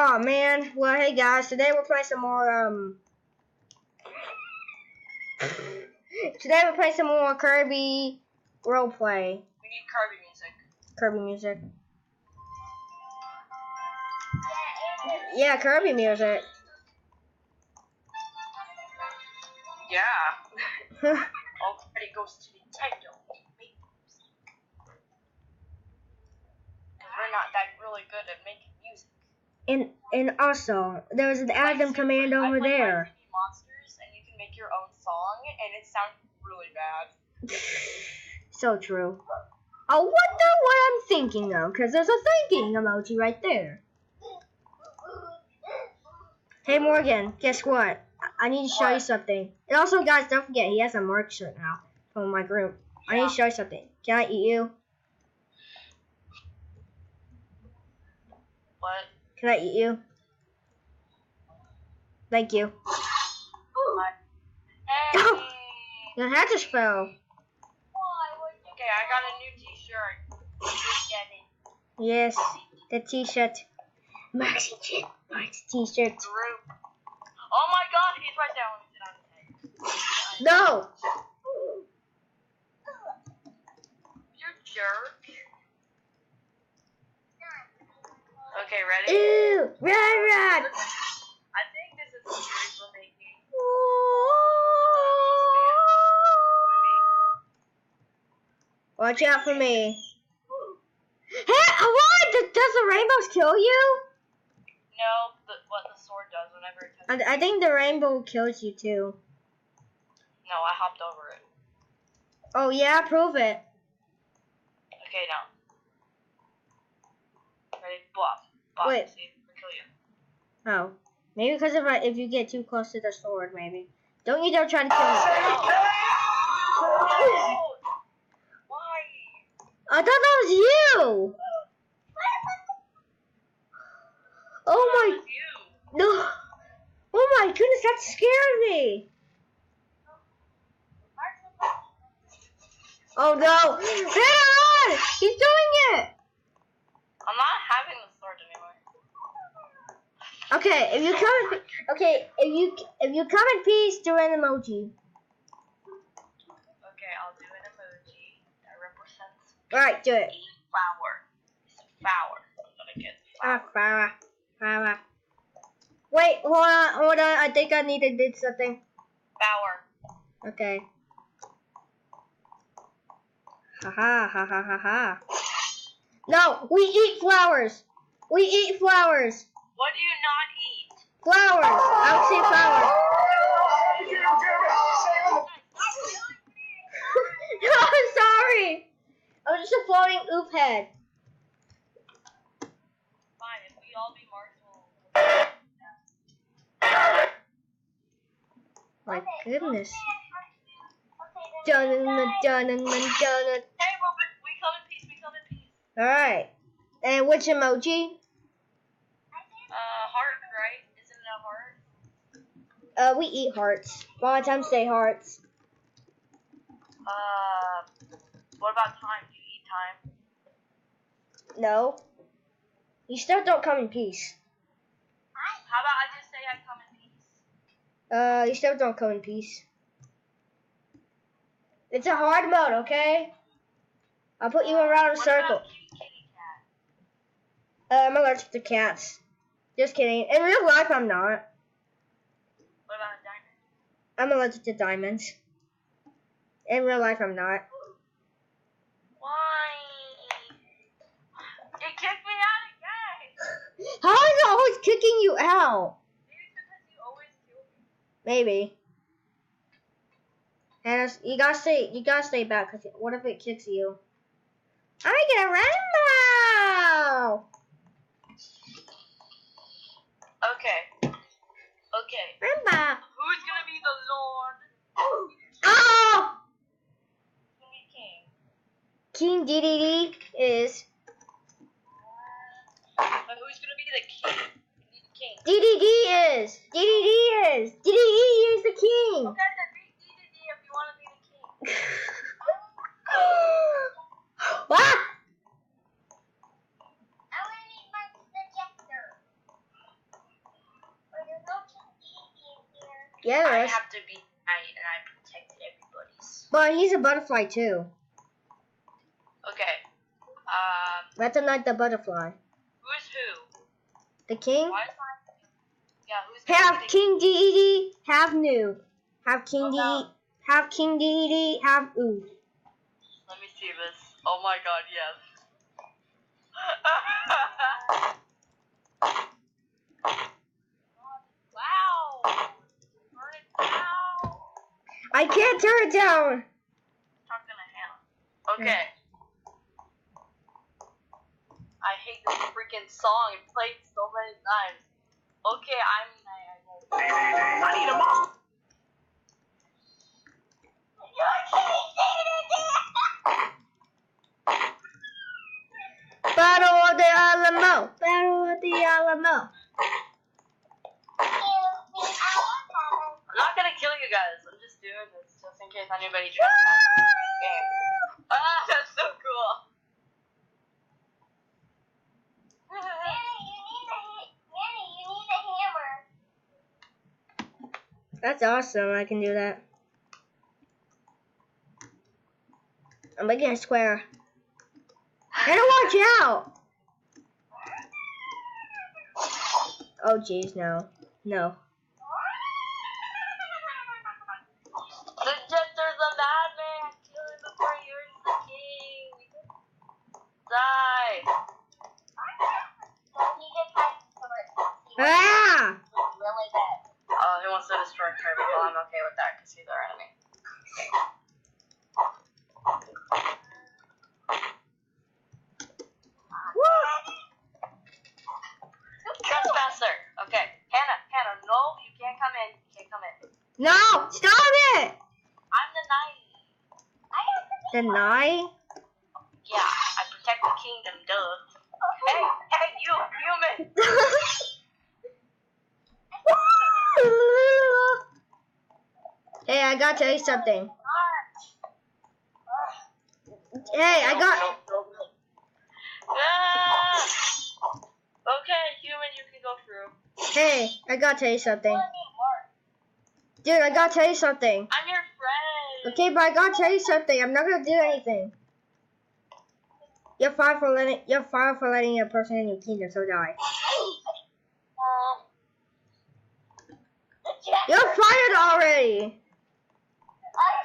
Oh man. Well, hey guys. Today we're playing some more Today we're playing some more Kirby roleplay. We need Kirby music. Kirby music. Yeah, Kirby music. Yeah. All credit goes to Nintendo. Because we're not that really good at making music. And also, there was an Adam command over there. Monsters, and you can make your own song, and it sounds really bad. So true. I wonder what I'm thinking though, because there's a thinking emoji right there. Hey Morgan, guess what? I need to show you something. And also, guys, don't forget he has a merch shirt now from my group. I need to show you something. Can I eat you? What? Can I eat you? Thank you. Hey. Your hat just fell. Okay, I got a new t-shirt. Yes, the t-shirt. Maxi t-shirt. Group. Oh my god, he's right there. Let me sit on his head. No! You jerk. Okay, ready? Ew! Run! I think this is the series we're making. Watch out for me. Hey, what? Does the rainbows kill you? No, what the sword does whenever it touches I think the rainbow kills you too. No, I hopped over it. Oh yeah, prove it. Okay, now. Ready? Bluff. Wait. See, I'll kill you. Oh, maybe because if you get too close to the sword, maybe. Don't you dare try to kill me. No. Why? I thought that was you. Oh my. No. Oh my goodness, that scared me. Oh no. Run! He's doing it. I'm not having the sword anymore. Okay, if you come in peace, do an emoji. Okay, I'll do an emoji that represents. Alright, do it. A flower. It's a flower. I'm gonna get flower. Flower. Wait, hold on. I think I need to do something. Flower. Okay. Ha. No, we eat flowers. We eat flowers. What do you not eat? Flowers. I would say flowers. No, I'm sorry. I was just a floating oop head. Fine, if we all be marshmallows. My goodness. Dun. Hey, well, we come in peace. Alright. And which emoji? Heart, right? Isn't it a heart? We eat hearts. A lot of times say hearts. What about time? Do you eat time? No. You still don't come in peace. How about I just say I come in peace? You still don't come in peace. It's a hard mode, okay? I'll put you around in a circle. What about kitty cat? I'm allergic to cats. Just kidding. In real life, I'm not. What about a diamond? I'm allergic to diamonds. In real life, I'm not. Why? It kicked me out again. How is it always kicking you out? Maybe it's because you always kill me. Maybe. And you gotta stay back, cause what if it kicks you? I get a rainbow. Okay. Rainbow. Who's gonna be the Lord? Oh! Who's gonna be King? King DDD is. But who's gonna be the king? We need the king. DDD is the king. Okay, then beat DDD if you want to be the king. Ah! I want to eat my projector. Yeah, there I is. have to be knight and I protect everybody's. But he's a butterfly too. Okay. Meta Knight the butterfly. Who's who? The king. Why is my... Yeah, who's Have the King Dedede, have New. Have King Oh, Dedede, no. have King Dedede, have Ooh. Let me see this. Oh my god, yes. Wow! Burn it down! I can't turn it down. Not gonna handle. Okay. I hate this freaking song. It played so many times. Okay, I need a mom. Battle of the Alamo. Battle of the Alamo. I'm not gonna kill you guys. I'm just doing this just in case anybody trespasses this game. Ah, that's so cool. That's awesome. I can do that. I'm making a square. Gotta watch out. Oh jeez, no. No. There's a madman. Kill him before he hurts the king. Die. Ah! Really bad. Oh, he wants to destroy Kirby. Well, I'm okay with that because he's our enemy. Trespasser. Okay. Hannah, no, you can't come in. You can't come in. No! Stop it! I'm the knight. The knight? Yeah, I protect the kingdom, duh. Hey, you, human! Hey, I gotta tell you something. Hey, I got... Ah! Okay, human, you can go through. Hey, I gotta tell you something. Dude, I gotta tell you something. I'm your friend. Okay, but I gotta tell you something. I'm not gonna do anything. You're fired for letting a person in your kingdom, so die. You're fired already.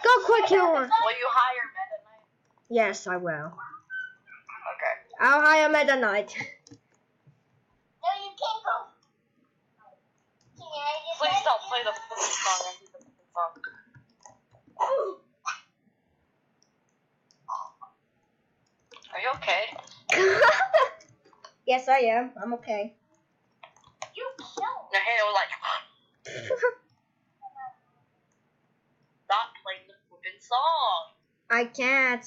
Go quick, kill one. Will you hire Meta Knight? Yes, I will. Okay. I'll hire Meta Knight. Please don't play the fucking song. I hate the fucking song. Are you okay? Yes, I am. I'm okay. You killed. No, hey, was like. Stop playing the flippin' song. I can't.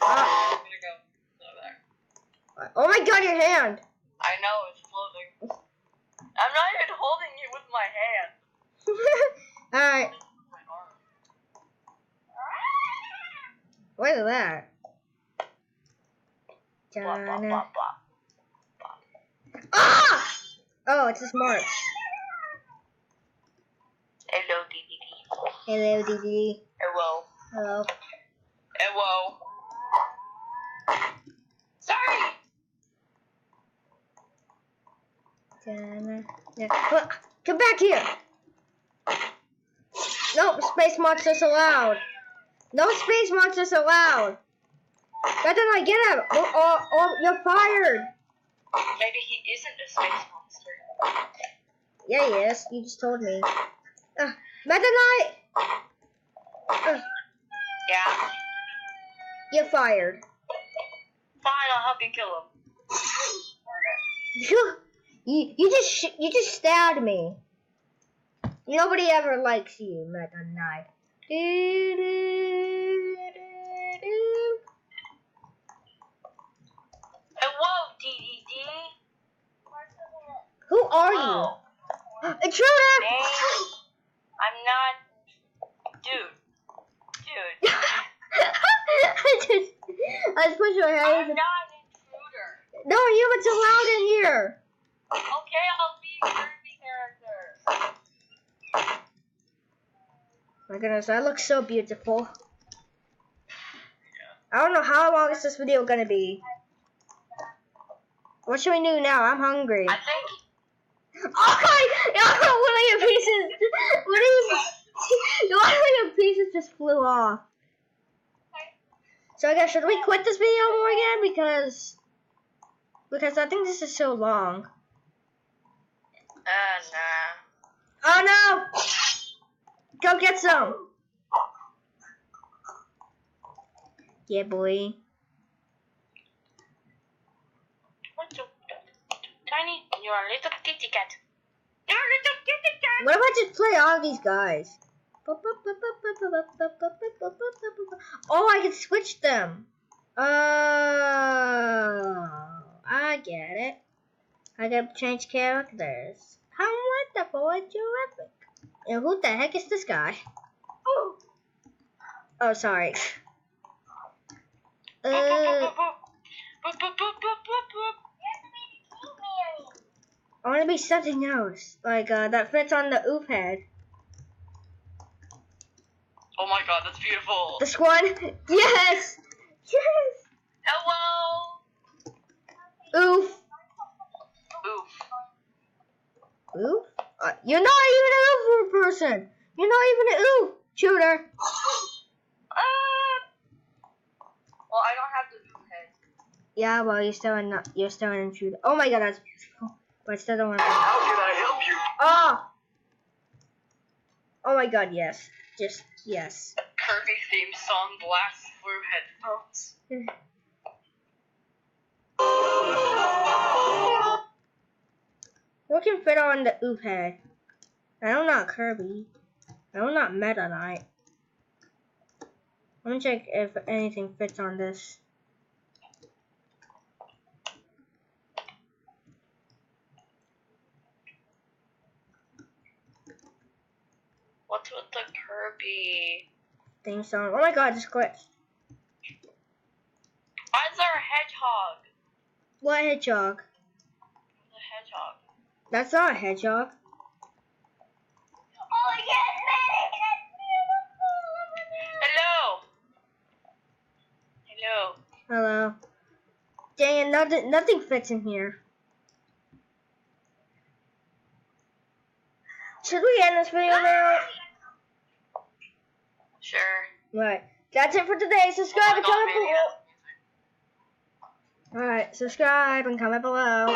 I'm gonna go over there. Oh my god, your hand. I know, it's floating. I'm not even holding it with my hand. Alright. My arm. What is that? Blah, blah, blah, blah. Ah! Oh, it's a smart. Hello, DDD. Hello, DD. Hello. Hello. Hello. Sorry. Come back here. No space monsters allowed. No space monsters allowed. Better not get him. Or you're fired. Maybe he isn't a space monster. Yeah, he is. You just told me. Meta Knight. Yeah. You're fired. Fine, I'll help you kill him. You just stabbed me. Nobody ever likes you, Meta Knight. Hello, DDD. Who are Oh. you? Intruder! Name? I'm not. Dude. I just put your I'm head. not an intruder. No, humans allowed in here. Okay, I'll be a Kirby character. My goodness, that looks so beautiful. I don't know how long is this video gonna be. What should we do now? I'm hungry. I think. Oh, one of your pieces. One of your pieces just flew off. So I guess should we quit this video more again because I think this is so long. Nah. Oh no! Go get some. Yeah, boy. Tiny, you're a little kitty cat. You're a little kitty cat. What if I just play all these guys? Oh, I can switch them. Oh, I get it. I can change characters. How wonderful and terrific. And who the heck is this guy? Oh, sorry. I want to be something else, like that fits on the oof head. Oh my god, that's beautiful. This one? Yes! Yes! Hello! Oof! Oof. Oof? You're not even an oof person! You're not even an oof shooter! Well, I don't have the oof head. Yeah, well, you're still an shooter. Oh my god, that's beautiful. But I still don't want to. How can I help you? Oh! Oh my god, yes. Just, yes. Kirby theme song blasts through headphones. What can fit on the oof head? I know not Kirby. I know not Meta Knight. Let me check if anything fits on this. What's with the Kirby? Theme song. Oh my god, I just glitched. Why is there a hedgehog? What hedgehog? The hedgehog. That's not a hedgehog. Oh yes, that's beautiful. Hello. Hello. Dang it, nothing fits in here. Should we end this video now? Sure. Right. That's it for today. Subscribe and comment below. Alright, subscribe and comment below.